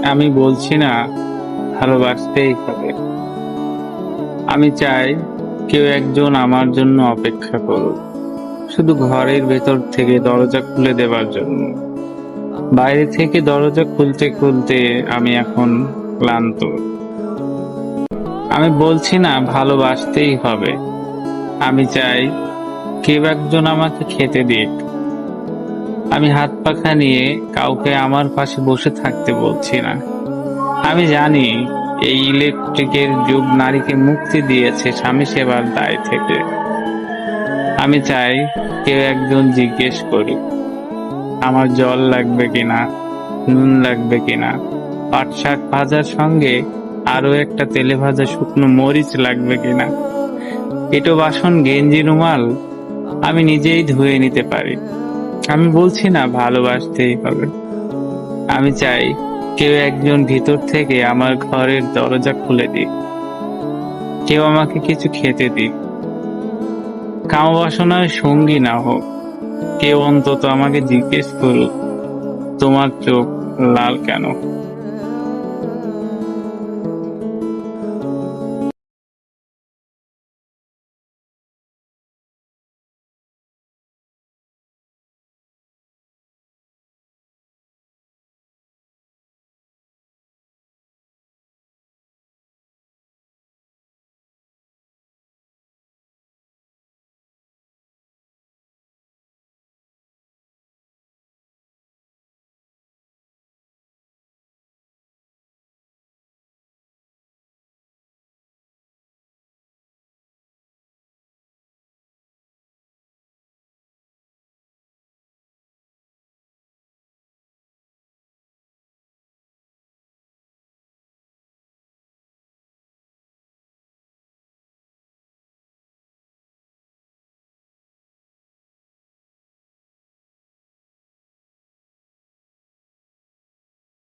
আমি বলছি না ভালোবাসতেই হবে। আমি চাই কেউ একজন আমার জন্য অপেক্ষা করুক, শুধু ঘরের ভেতর থেকে দরজা খুলে দেবার জন্য। বাইরে থেকে দরজা খুলতে খুলতে আমি এখন ক্লান্ত। আমি বলছি না ভালোবাসতেই হবে। আমি চাই কেউ একজন আমাকে খেতে দিক। আমি হাত পাখা নিয়ে কাউকে আমার পাশে বসে থাকতে বলছি না। আমি জানি এই ইলেকট্রিকের যুগ নারীকে মুক্তি দিয়েছে স্বামী সেবার দায় থেকে। আমি চাই কেউ একজন জিজ্ঞেস করুক আমার জল লাগবে কিনা, নুন লাগবে কিনা, পাট শাক ভাজার সঙ্গে আরো একটা তেলে ভাজা শুকনো মরিচ লাগবে কিনা। এটো বাসন গেঞ্জি রুমাল আমি নিজেই ধুয়ে নিতে পারি। আমি বলছি না ভালোবাসতেই হবে। আমি চাই কেউ একজন ভিতর থেকে আমার ঘরের দরজা খুলে দিক, কেউ আমাকে কিছু খেতে দিক। কামবাসনার সঙ্গী না হোক, কেউ অন্তত আমাকে জিজ্ঞেস করুক তোমার চোখ লাল কেন।